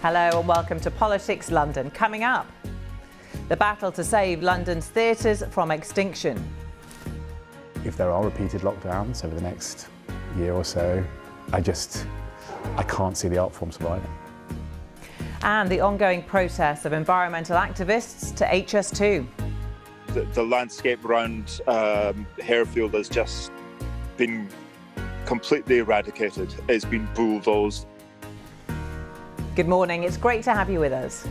Hello and welcome to Politics London. Coming up, the battle to save London's theatres from extinction. If there are repeated lockdowns over the next year or so, I can't see the art form surviving. And the ongoing protests of environmental activists to HS2. The landscape around Harefield has just been completely eradicated. It's been bulldozed. Good morning, it's great to have you with us.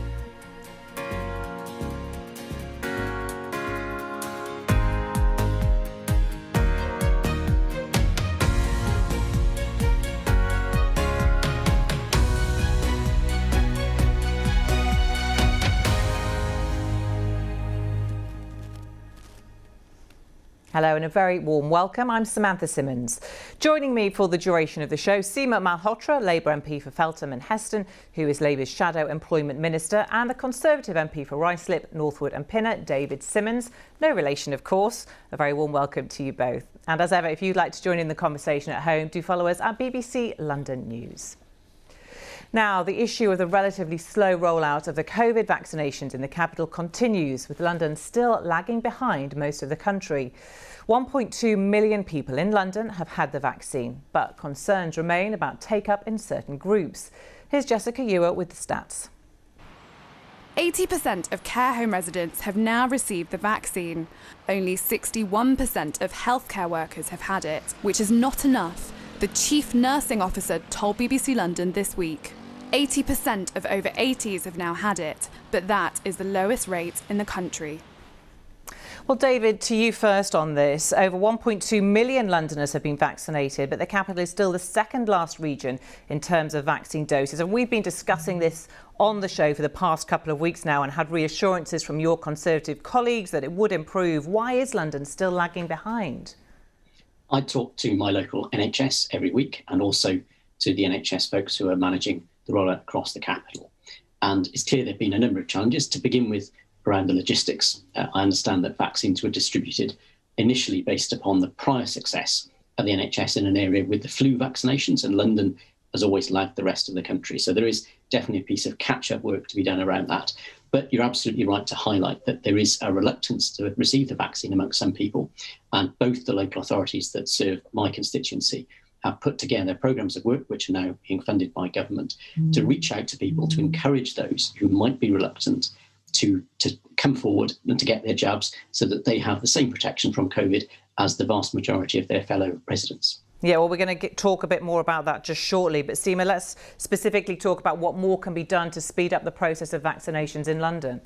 Hello and a very warm welcome. I'm Samantha Simmons. Joining me for the duration of the show, Seema Malhotra, Labour MP for Feltham and Heston, who is Labour's Shadow Employment Minister, and the Conservative MP for Ruislip, Northwood and Pinner, David Simmons. No relation, of course. A very warm welcome to you both. And as ever, if you'd like to join in the conversation at home, do follow us at BBC London News. Now, the issue of the relatively slow rollout of the COVID vaccinations in the capital continues, with London still lagging behind most of the country. 1.2 million people in London have had the vaccine, but concerns remain about take-up in certain groups. Here's Jessica Ewer with the stats. 80% of care home residents have now received the vaccine. Only 61% of healthcare workers have had it, which is not enough, the chief nursing officer told BBC London this week. 80% of over 80s have now had it, but that is the lowest rate in the country. Well, David, to you first on this. Over 1.2 million Londoners have been vaccinated, but the capital is still the second last region in terms of vaccine doses. And we've been discussing this on the show for the past couple of weeks now and had reassurances from your Conservative colleagues that it would improve. Why is London still lagging behind? I talk to my local NHS every week and also to the NHS folks who are managing the rollout across the capital. And it's clear there have been a number of challenges. To begin with, around the logistics, I understand that vaccines were distributed initially based upon the prior success of the NHS in an area with the flu vaccinations, and London has always lagged the rest of the country. So there is definitely a piece of catch-up work to be done around that. But you're absolutely right to highlight that there is a reluctance to receive the vaccine amongst some people, and both the local authorities that serve my constituency have put together programmes of work, which are now being funded by government, to reach out to people, to encourage those who might be reluctant to come forward and to get their jabs so that they have the same protection from COVID as the vast majority of their fellow residents. Yeah, well, we're going to talk a bit more about that just shortly. But Seema, let's specifically talk about what more can be done to speed up the process of vaccinations in London.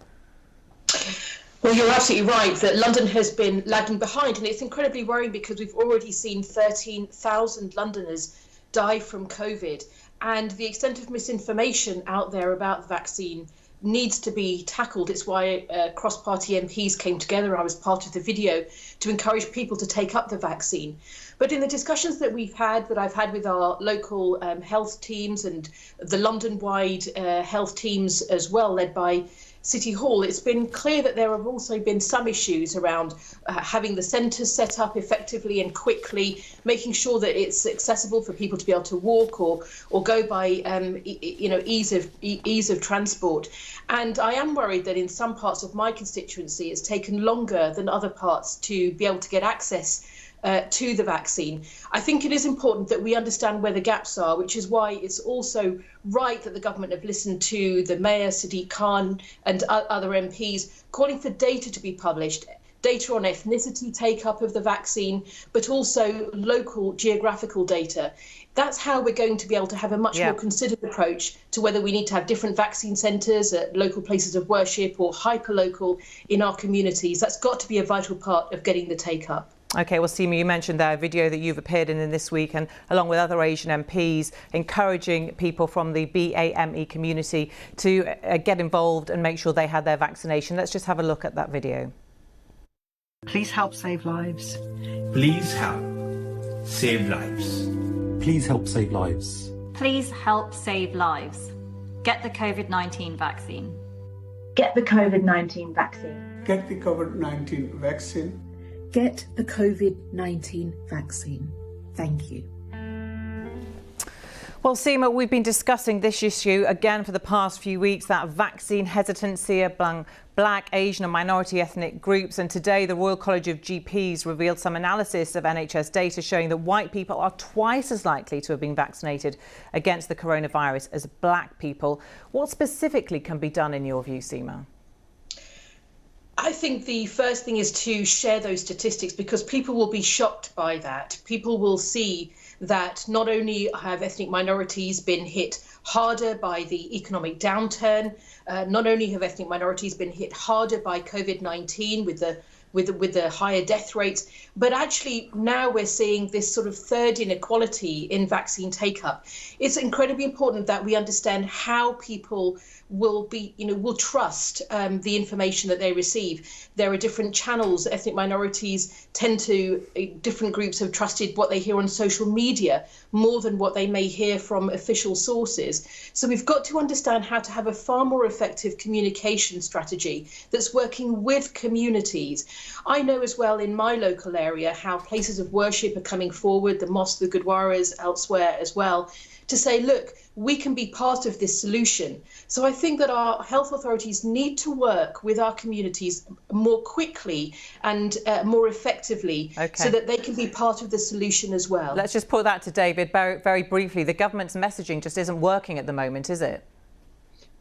Well, you're absolutely right that London has been lagging behind, and it's incredibly worrying because we've already seen 13,000 Londoners die from COVID, and the extent of misinformation out there about the vaccine needs to be tackled. It's why cross-party MPs came together. I was part of the video to encourage people to take up the vaccine. But in the discussions that I've had with our local health teams and the London-wide health teams as well, led by City Hall, it's been clear that there have also been some issues around having the centres set up effectively and quickly, making sure that it's accessible for people to be able to walk or go by ease of transport. And I am worried that in some parts of my constituency it's taken longer than other parts to be able to get access to the vaccine. I think it is important that we understand where the gaps are, which is why it's also right that the government have listened to the Mayor, Sadiq Khan, and other MPs calling for data to be published, data on ethnicity take-up of the vaccine, but also local geographical data. That's how we're going to be able to have a much more considered approach to whether we need to have different vaccine centres at local places of worship or hyper-local in our communities. That's got to be a vital part of getting the take-up. OK, well, Seema, you mentioned that video that you've appeared in this week, and along with other Asian MPs, encouraging people from the BAME community to get involved and make sure they had their vaccination. Let's just have a look at that video. Please help save lives. Please help save lives. Please help save lives. Please help save lives. Get the COVID-19 vaccine. Get the COVID-19 vaccine. Get the COVID-19 vaccine. Get the COVID-19 vaccine. Thank you. Well, Seema, we've been discussing this issue again for the past few weeks, that vaccine hesitancy among Black, Asian and minority ethnic groups. And today, the Royal College of GPs revealed some analysis of NHS data showing that white people are twice as likely to have been vaccinated against the coronavirus as Black people. What specifically can be done in your view, Seema? I think the first thing is to share those statistics, because people will be shocked by that. People will see that not only have ethnic minorities been hit harder by the economic downturn, not only have ethnic minorities been hit harder by COVID-19 with the higher death rates, but actually now we're seeing this sort of third inequality in vaccine take-up. It's incredibly important that we understand how people will trust the information that they receive. There are different channels. Ethnic minorities different groups have trusted what they hear on social media more than what they may hear from official sources. So we've got to understand how to have a far more effective communication strategy that's working with communities. I know as well in my local area how places of worship are coming forward, the mosque, the Gurdwaras, elsewhere as well, to say, look, we can be part of this solution. So I think that our health authorities need to work with our communities more quickly and more effectively, so that they can be part of the solution as well. Let's just put that to David very, very briefly. The government's messaging just isn't working at the moment, is it?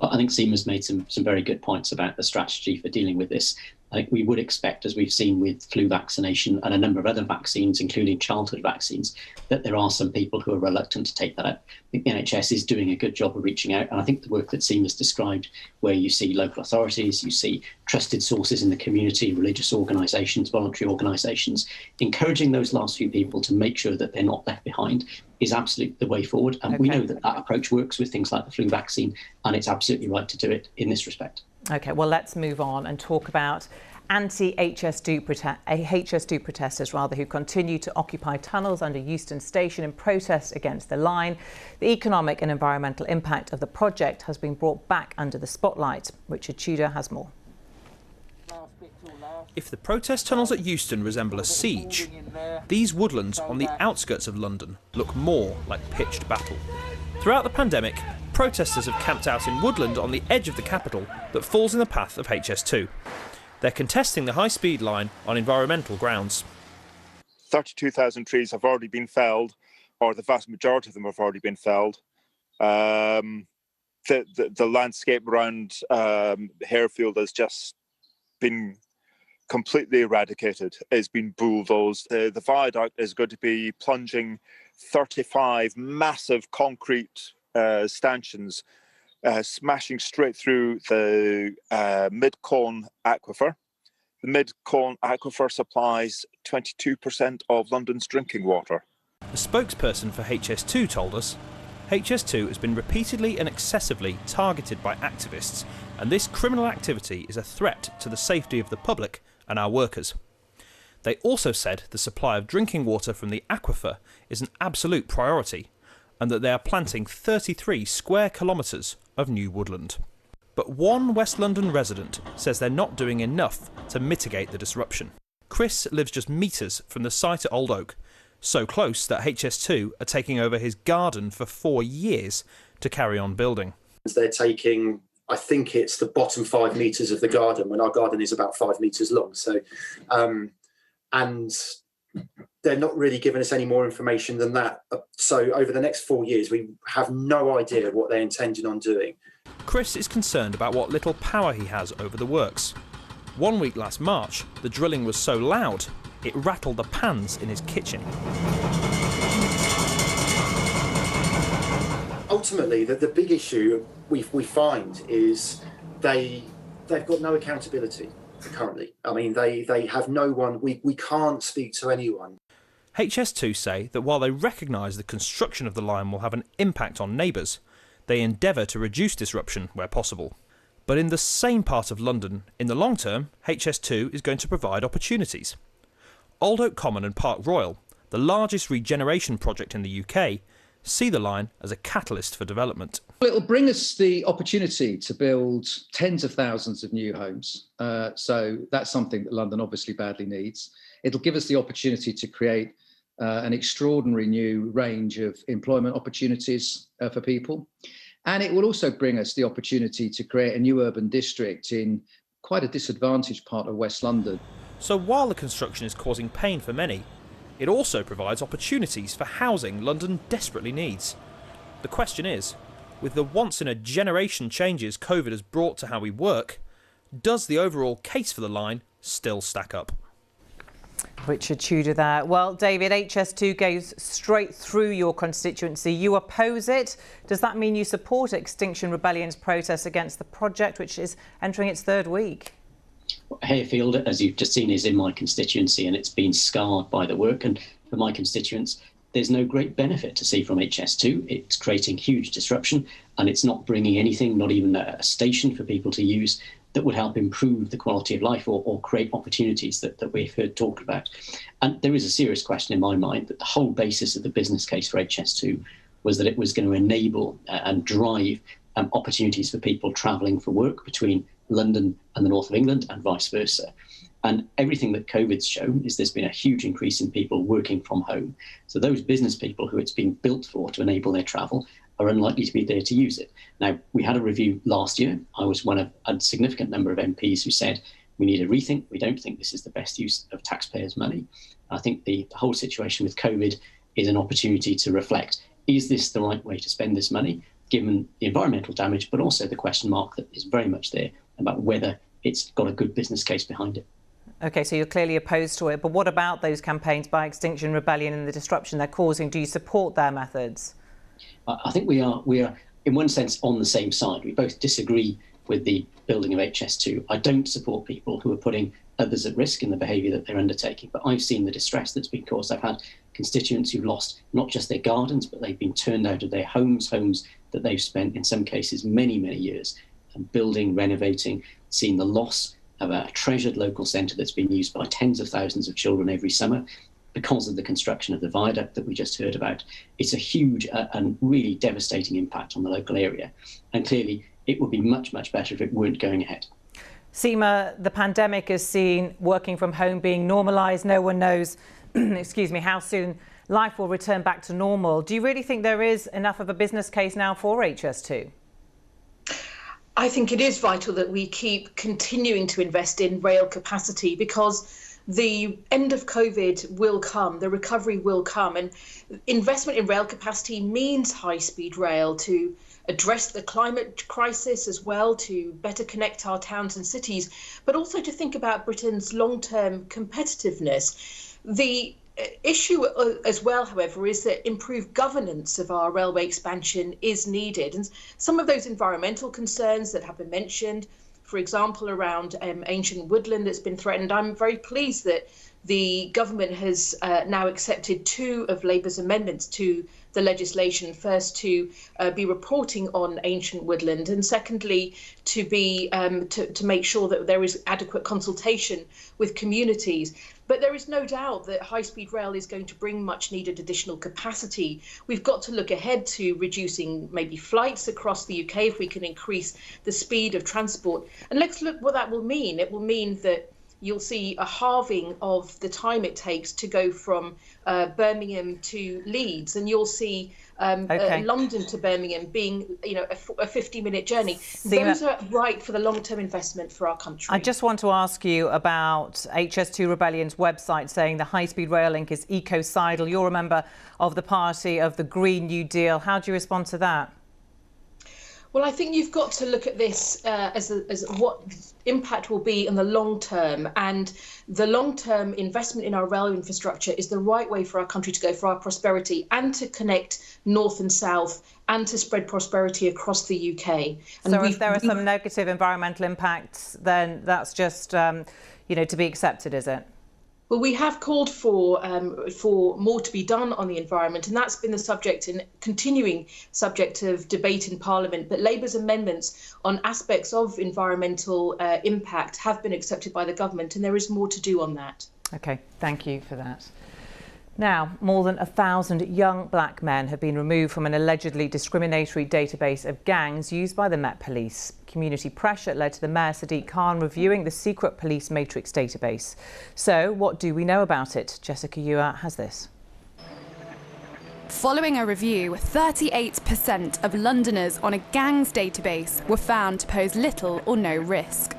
Well, I think Seema's made some very good points about the strategy for dealing with this. I think we would expect, as we've seen with flu vaccination and a number of other vaccines, including childhood vaccines, that there are some people who are reluctant to take that up. I think the NHS is doing a good job of reaching out. And I think the work that Seema's described, where you see local authorities, you see trusted sources in the community, religious organisations, voluntary organisations, encouraging those last few people to make sure that they're not left behind, is absolutely the way forward. And we know that that approach works with things like the flu vaccine, and it's absolutely right to do it in this respect. OK, well, let's move on and talk about anti-HS2 protesters who continue to occupy tunnels under Euston Station in protest against the line. The economic and environmental impact of the project has been brought back under the spotlight. Richard Tudor has more. If the protest tunnels at Euston resemble a siege, these woodlands on the outskirts of London look more like pitched battle. Throughout the pandemic, protesters have camped out in woodland on the edge of the capital that falls in the path of HS2. They're contesting the high-speed line on environmental grounds. 32,000 trees have already been felled, or the vast majority of them have already been felled. The landscape around Harefield has just been completely eradicated. It's been bulldozed. The viaduct is going to be plunging 35 massive concrete stanchions, smashing straight through the Mid-Colne Aquifer. The Mid-Colne Aquifer supplies 22% of London's drinking water. The spokesperson for HS2 told us, HS2 has been repeatedly and excessively targeted by activists, and this criminal activity is a threat to the safety of the public and our workers. They also said the supply of drinking water from the aquifer is an absolute priority, and that they are planting 33 square kilometres of new woodland. But one West London resident says they're not doing enough to mitigate the disruption. Chris lives just metres from the site at Old Oak, so close that HS2 are taking over his garden for 4 years to carry on building. They're taking, I think it's the bottom 5 metres of the garden, when our garden is about 5 metres long. So, and they're not really giving us any more information than that. So over the next 4 years, we have no idea what they're intending on doing. Chris is concerned about what little power he has over the works. 1 week last March, the drilling was so loud, it rattled the pans in his kitchen. Ultimately, the big issue we find is they've got no accountability currently. I mean, they have no one. We can't speak to anyone. HS2 say that while they recognise the construction of the line will have an impact on neighbours, they endeavour to reduce disruption where possible. But in the same part of London, in the long term, HS2 is going to provide opportunities. Old Oak Common and Park Royal, the largest regeneration project in the UK, see the line as a catalyst for development. Well, it'll bring us the opportunity to build tens of thousands of new homes. So that's something that London obviously badly needs. It'll give us the opportunity to create an extraordinary new range of employment opportunities for people. And it will also bring us the opportunity to create a new urban district in quite a disadvantaged part of West London. So while the construction is causing pain for many, it also provides opportunities for housing London desperately needs. The question is, with the once-in-a-generation changes COVID has brought to how we work, does the overall case for the line still stack up? Richard Tudor there. Well, David, HS2 goes straight through your constituency. You oppose it. Does that mean you support Extinction Rebellion's protest against the project, which is entering its third week? Hayfield, as you've just seen, is in my constituency and it's been scarred by the work. And for my constituents, there's no great benefit to see from HS2. It's creating huge disruption and it's not bringing anything, not even a station for people to use that would help improve the quality of life or create opportunities that we've heard talked about. And there is a serious question in my mind that the whole basis of the business case for HS2 was that it was going to enable and drive opportunities for people travelling for work between London and the north of England and vice versa. And everything that COVID's shown is there's been a huge increase in people working from home. So those business people who it's been built for to enable their travel are unlikely to be there to use it. Now, we had a review last year. I was one of a significant number of MPs who said, we need a rethink. We don't think this is the best use of taxpayers' money. I think the whole situation with COVID is an opportunity to reflect, is this the right way to spend this money, given the environmental damage, but also the question mark that is very much there about whether it's got a good business case behind it. OK, so you're clearly opposed to it. But what about those campaigns by Extinction Rebellion and the disruption they're causing? Do you support their methods? I think we are, in one sense, on the same side. We both disagree with the building of HS2. I don't support people who are putting others at risk in the behaviour that they're undertaking, but I've seen the distress that's been caused. I've had constituents who've lost not just their gardens, but they've been turned out of their homes that they've spent, in some cases, many, many years building, renovating, seen the loss of a treasured local centre that's been used by tens of thousands of children every summer because of the construction of the viaduct that we just heard about. It's a huge and really devastating impact on the local area. And clearly, it would be much, much better if it weren't going ahead. Seema, the pandemic has seen working from home being normalised. No one knows, excuse me, how soon life will return back to normal. Do you really think there is enough of a business case now for HS2? I think it is vital that we keep continuing to invest in rail capacity, because the end of COVID will come, the recovery will come, and investment in rail capacity means high-speed rail to address the climate crisis as well, to better connect our towns and cities, but also to think about Britain's long-term competitiveness. The issue as well, however, is that improved governance of our railway expansion is needed. And some of those environmental concerns that have been mentioned, for example, around ancient woodland that's been threatened, I'm very pleased that the government has now accepted 2 of Labour's amendments to the legislation. First, to be reporting on ancient woodland, and secondly, to be to make sure that there is adequate consultation with communities. But there is no doubt that high-speed rail is going to bring much-needed additional capacity. We've got to look ahead to reducing maybe flights across the UK if we can increase the speed of transport. And let's look what that will mean. It will mean that you'll see a halving of the time it takes to go from Birmingham to Leeds, and you'll see London to Birmingham being, a 50-minute journey. Those are right for the long-term investment for our country. I just want to ask you about HS2 Rebellion's website saying the high-speed rail link is ecocidal. You're a member of the party of the Green New Deal. How do you respond to that? Well, I think you've got to look at this as what impact will be in the long term, and the long-term investment in our rail infrastructure is the right way for our country to go, for our prosperity, and to connect north and south, and to spread prosperity across the UK. And so if there are some negative environmental impacts, then that's just, to be accepted, is it? Well, we have called for more to be done on the environment, and that's been the subject and continuing subject of debate in Parliament. But Labour's amendments on aspects of environmental impact have been accepted by the government, and there is more to do on that. OK, thank you for that. Now, more than 1,000 young black men have been removed from an allegedly discriminatory database of gangs used by the Met Police. Community pressure led to the Mayor Sadiq Khan reviewing the secret police matrix database. So, what do we know about it? Jessica Ewer has this. Following a review, 38% of Londoners on a gangs database were found to pose little or no risk.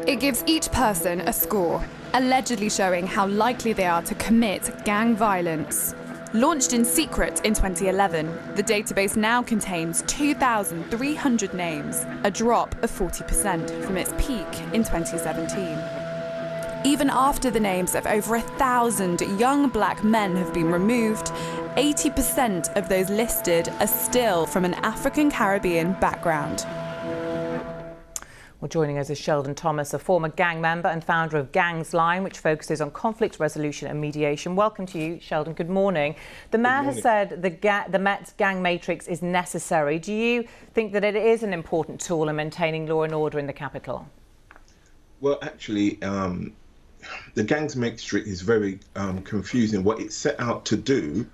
It gives each person a score, allegedly showing how likely they are to commit gang violence. Launched in secret in 2011, the database now contains 2,300 names, a drop of 40% from its peak in 2017. Even after the names of over 1,000 young black men have been removed, 80% of those listed are still from an African Caribbean background. Well, joining us is Sheldon Thomas, a former gang member and founder of Gangs Line, which focuses on conflict resolution and mediation. Welcome to you, Sheldon. Good morning. The Mayor has said the Met Gang Matrix is necessary. Do you think that it is an important tool in maintaining law and order in the capital? Well, actually, the Gangs Matrix is very confusing. What it set out to do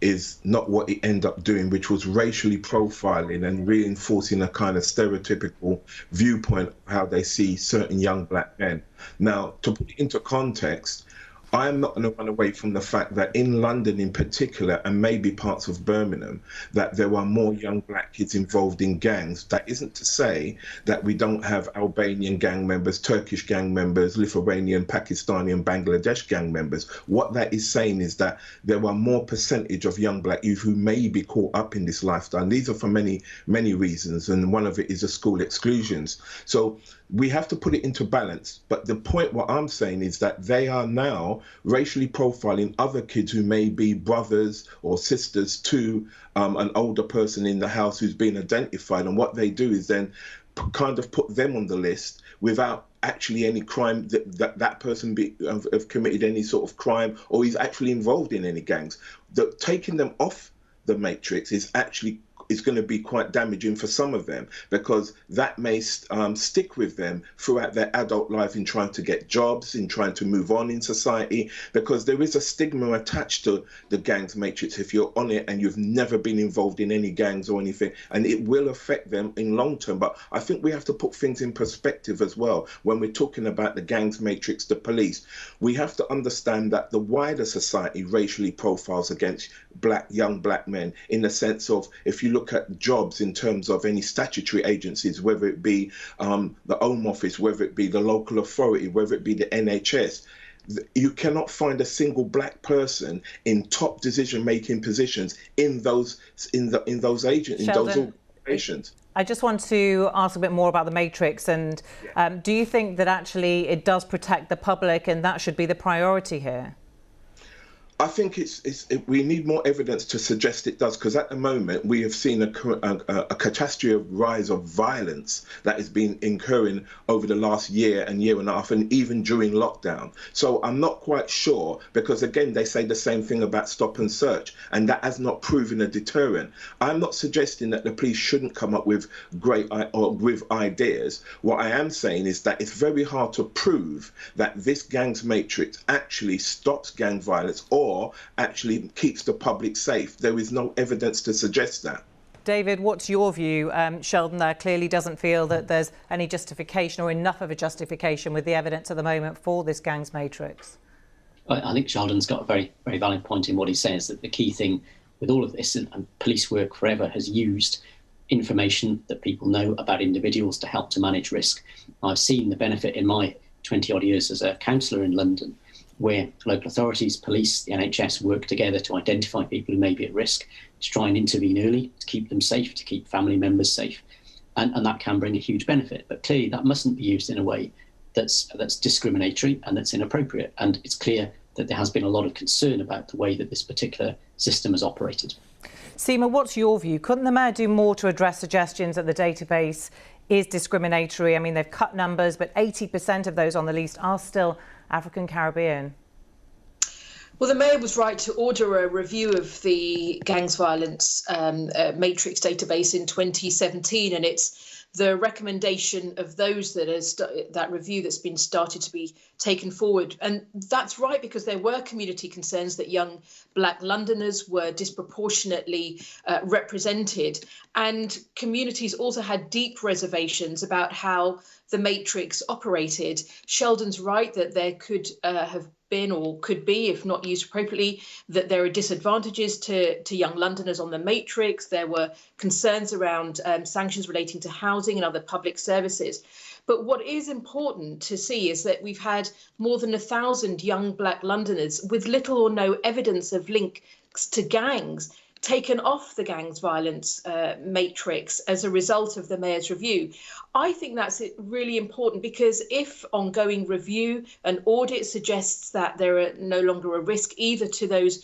is not what it ended up doing, which was racially profiling and reinforcing a kind of stereotypical viewpoint of how they see certain young black men. Now, to put it into context, I am not going to run away from the fact that in London in particular, and maybe parts of Birmingham, that there are more young black kids involved in gangs. That isn't to say that we don't have Albanian gang members, Turkish gang members, Lithuanian, Pakistani and Bangladesh gang members. What that is saying is that there are more percentage of young black youth who may be caught up in this lifestyle. And these are for many, many reasons, and one of it is the school exclusions. So we have to put it into balance. But the point what I'm saying is that they are now racially profiling other kids who may be brothers or sisters to an older person in the house who's been identified. And what they do is then kind of put them on the list without actually any crime that person have committed any sort of crime or is actually involved in any gangs. Taking them off the matrix is going to be quite damaging for some of them, because that may stick with them throughout their adult life in trying to get jobs, in trying to move on in society, because there is a stigma attached to the gangs matrix if you're on it and you've never been involved in any gangs or anything, and it will affect them in long term. But I think we have to put things in perspective as well. When we're talking about the gangs matrix, the police, we have to understand that the wider society racially profiles against young black men, in the sense of, if you look at jobs in terms of any statutory agencies, whether it be the Home Office, whether it be the local authority, whether it be the NHS, you cannot find a single black person in top decision-making positions in those agencies, in those organisations. I just want to ask a bit more about the matrix, and do you think that actually it does protect the public and that should be the priority here? I think we need more evidence to suggest it does, because at the moment we have seen a catastrophe of rise of violence that has been occurring over the last year and a half, and even during lockdown. So I'm not quite sure, because again they say the same thing about stop and search, and that has not proven a deterrent. I'm not suggesting that the police shouldn't come up with with ideas. What I am saying is that it's very hard to prove that this gangs matrix actually stops gang violence or actually keeps the public safe. There is no evidence to suggest that. David, what's your view? Sheldon there clearly doesn't feel that there's any justification or enough of a justification with the evidence at the moment for this gangs matrix. I think Sheldon's got a very, very valid point in what he says, that the key thing with all of this, and police work forever has used information that people know about individuals to help to manage risk. I've seen the benefit in my 20-odd years as a councillor in London, where local authorities, police, the NHS work together to identify people who may be at risk, to try and intervene early, to keep them safe, to keep family members safe. And that can bring a huge benefit. But clearly that mustn't be used in a way that's discriminatory and that's inappropriate. And it's clear that there has been a lot of concern about the way that this particular system has operated. Seema, what's your view? Couldn't the Mayor do more to address suggestions that the database is discriminatory? I mean, they've cut numbers, but 80% of those on the list are still African Caribbean. Well, the Mayor was right to order a review of the gangs violence matrix database in 2017, and it's the recommendation of those that review that's been started to be taken forward. And that's right, because there were community concerns that young black Londoners were disproportionately represented, and communities also had deep reservations about how the matrix operated. Sheldon's right that there could have been or could be if not used appropriately, that there are disadvantages to young Londoners on the matrix. There were concerns around sanctions relating to housing and other public services. But what is important to see is that we've had more than 1,000 young Black Londoners with little or no evidence of links to gangs taken off the gangs violence matrix as a result of the Mayor's review. I think that's really important, because if ongoing review and audit suggests that they're no longer a risk either to those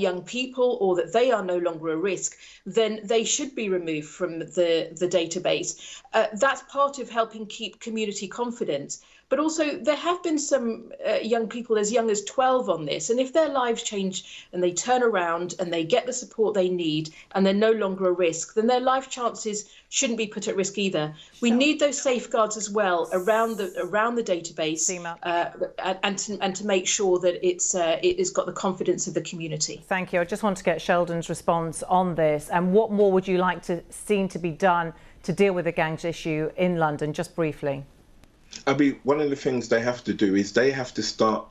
young people or that they are no longer a risk, then they should be removed from the database. That's part of helping keep community confidence. But also, there have been some young people as young as 12 on this. And if their lives change and they turn around and they get the support they need and they're no longer a risk, then their life chances shouldn't be put at risk either. We need those safeguards as well around the database and to make sure that it's got the confidence of the community. Thank you. I just want to get Sheldon's response on this. And what more would you like to see to be done to deal with the gangs issue in London, just briefly? I mean, one of the things they have to do is they have to start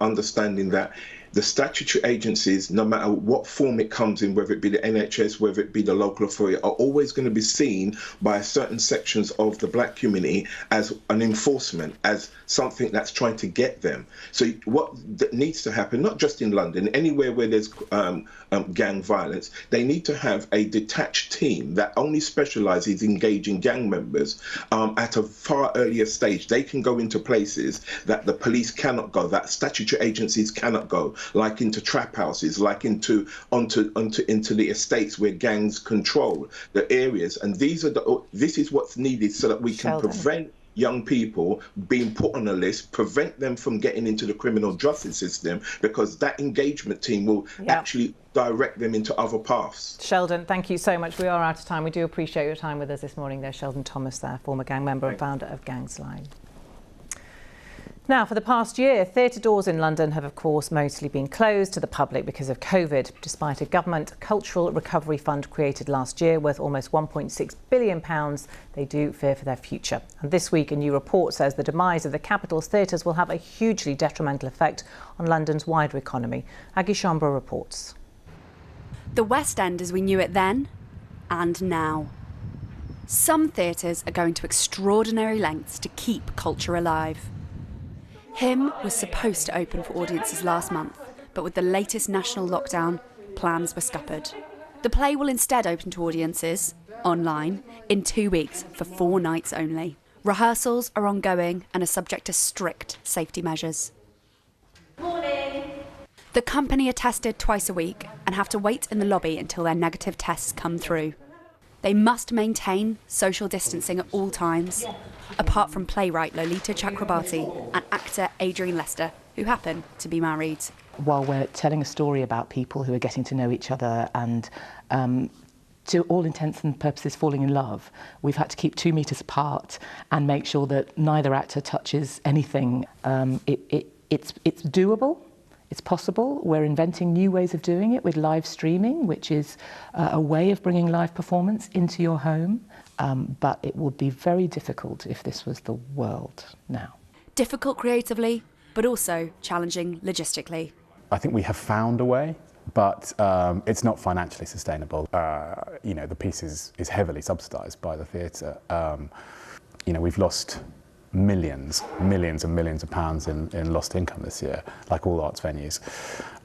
understanding that the statutory agencies, no matter what form it comes in, whether it be the NHS, whether it be the local authority, are always going to be seen by certain sections of the Black community as an enforcement, as something that's trying to get them. So what needs to happen, not just in London, anywhere where there's gang violence, they need to have a detached team that only specialises in engaging gang members at a far earlier stage. They can go into places that the police cannot go, that statutory agencies cannot go, like into trap houses, like into the estates where gangs control the areas. And this is what's needed so that we can prevent young people being put on a list, prevent them from getting into the criminal justice system, because that engagement team will actually direct them into other paths. Sheldon, thank you so much. We are out of time. We do appreciate your time with us this morning. There's Sheldon Thomas there, former gang member and founder of Gangsline. Now, for the past year, theatre doors in London have, of course, mostly been closed to the public because of COVID, despite a government cultural recovery fund created last year worth almost £1.6 billion. They do fear for their future. And this week, a new report says the demise of the capital's theatres will have a hugely detrimental effect on London's wider economy. Aggie Shambra reports. The West End as we knew it then and now. Some theatres are going to extraordinary lengths to keep culture alive. Him was supposed to open for audiences last month, but with the latest national lockdown, plans were scuppered. The play will instead open to audiences, online, in 2 weeks for 4 nights only. Rehearsals are ongoing and are subject to strict safety measures. Morning. The company are tested twice a week and have to wait in the lobby until their negative tests come through. They must maintain social distancing at all times, apart from playwright Lolita Chakrabarti and actor Adrian Lester, who happen to be married. While we're telling a story about people who are getting to know each other and to all intents and purposes falling in love, we've had to keep 2 meters apart and make sure that neither actor touches anything. It's doable. It's possible. We're inventing new ways of doing it with live streaming, which is a way of bringing live performance into your home. But it would be very difficult if this was the world now. Difficult creatively, but also challenging logistically. I think we have found a way, but it's not financially sustainable. The piece is heavily subsidised by the theatre. We've lost millions and millions of pounds in lost income this year, like all arts venues.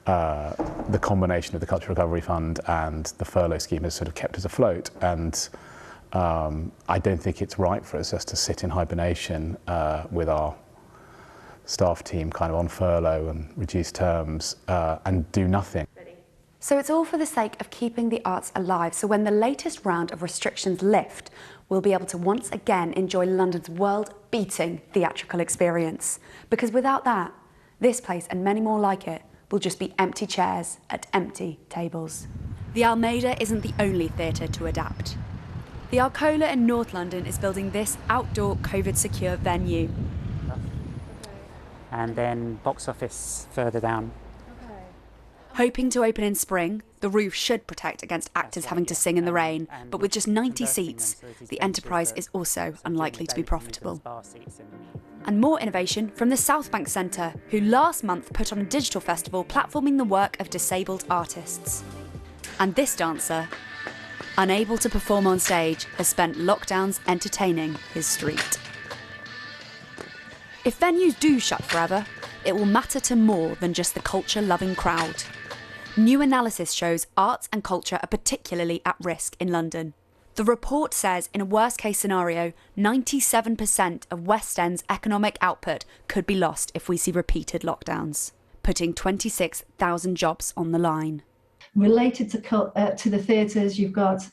The combination of the Cultural Recovery Fund and the furlough scheme has sort of kept us afloat, and I don't think it's right for us just to sit in hibernation with our staff team kind of on furlough and reduced terms and do nothing. So it's all for the sake of keeping the arts alive, so when the latest round of restrictions lift, we'll be able to once again enjoy London's world-beating theatrical experience. Because without that, this place and many more like it will just be empty chairs at empty tables. The Almeida isn't the only theatre to adapt. The Alcola in North London is building this outdoor COVID-secure venue. And then box office further down. Hoping to open in spring, The roof should protect against actors having to sing in the rain, but with just 90 seats, the enterprise is also unlikely to be profitable. And more innovation from the Southbank Centre, who last month put on a digital festival platforming the work of disabled artists. And this dancer, unable to perform on stage, has spent lockdowns entertaining his street. If venues do shut forever, it will matter to more than just the culture-loving crowd. New analysis shows arts and culture are particularly at risk in London. The report says in a worst-case scenario, 97% of West End's economic output could be lost if we see repeated lockdowns, putting 26,000 jobs on the line. Related to the theatres, you've got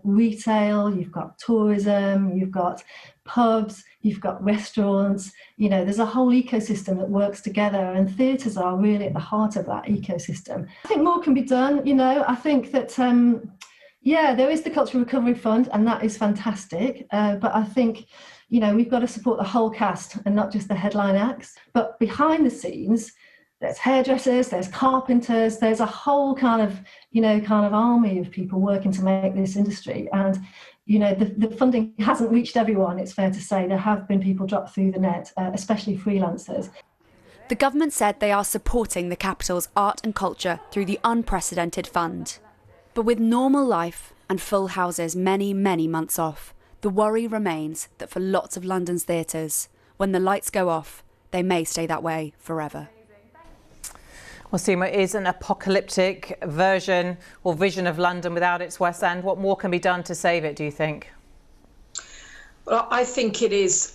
retail, you've got tourism, you've got pubs, you've got restaurants. You know, there's a whole ecosystem that works together, and theatres are really at the heart of that ecosystem. I think more can be done. You know, I think that there is the Cultural Recovery Fund, and that is fantastic. But I think, you know, we've got to support the whole cast and not just the headline acts. But behind the scenes, there's hairdressers, there's carpenters, there's a whole kind of army of people working to make this industry. And, you know, the funding hasn't reached everyone, it's fair to say. There have been people dropped through the net, especially freelancers. The government said they are supporting the capital's art and culture through the unprecedented fund. But with normal life and full houses many, many months off, the worry remains that for lots of London's theatres, when the lights go off, they may stay that way forever. Well, Seema, is an apocalyptic version or vision of London without its West End. What more can be done to save it, do you think? Well, I think it is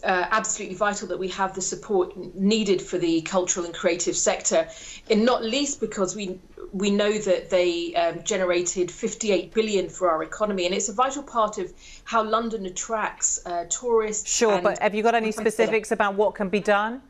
absolutely vital that we have the support needed for the cultural and creative sector, and not least because we know that they generated 58 billion for our economy, and it's a vital part of how London attracts tourists. Sure, but have you got any specifics about what can be done?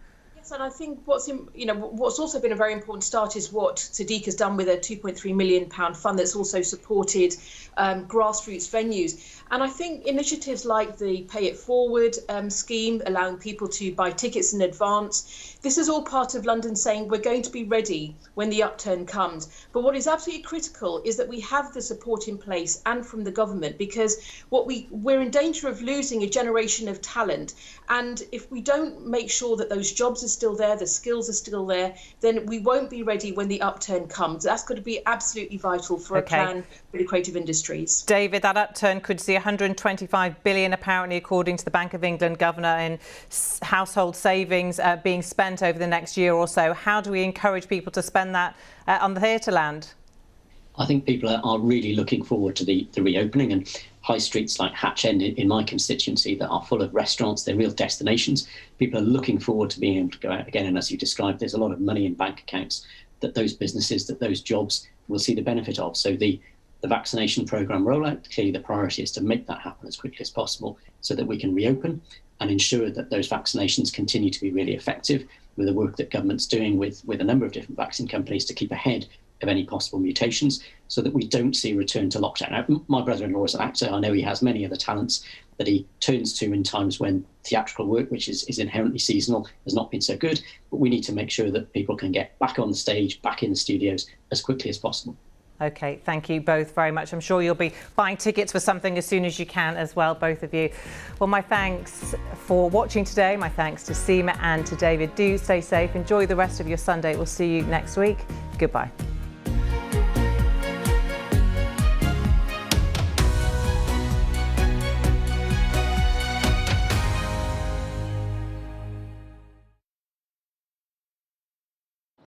And I think what's also been a very important start is what Sadiq has done with a £2.3 million fund that's also supported grassroots venues. And I think initiatives like the Pay It Forward scheme, allowing people to buy tickets in advance, this is all part of London saying we're going to be ready when the upturn comes. But what is absolutely critical is that we have the support in place and from the government, because we're in danger of losing a generation of talent. And if we don't make sure that those jobs are still there, the skills are still there, then we won't be ready when the upturn comes. That's got to be absolutely vital for a plan for the creative industries. David, that upturn could see 125 billion, apparently, according to the Bank of England governor, in household savings being spent over the next year or so. How do we encourage people to spend that on the theatre land? I think people are really looking forward to the reopening, and high streets like Hatch End in my constituency that are full of restaurants, they're real destinations. People are looking forward to being able to go out again, and as you described, there's a lot of money in bank accounts that those businesses, that those jobs will see the benefit of. So the vaccination programme rollout, clearly the priority is to make that happen as quickly as possible so that we can reopen and ensure that those vaccinations continue to be really effective, with the work that government's doing with a number of different vaccine companies to keep ahead of any possible mutations, so that we don't see a return to lockdown. Now, my brother-in-law is an actor. I know he has many other talents that he turns to in times when theatrical work, which is inherently seasonal, has not been so good. But we need to make sure that people can get back on the stage, back in the studios as quickly as possible. OK, thank you both very much. I'm sure you'll be buying tickets for something as soon as you can as well, both of you. Well, my thanks for watching today. My thanks to Seema and to David. Do stay safe. Enjoy the rest of your Sunday. We'll see you next week. Goodbye.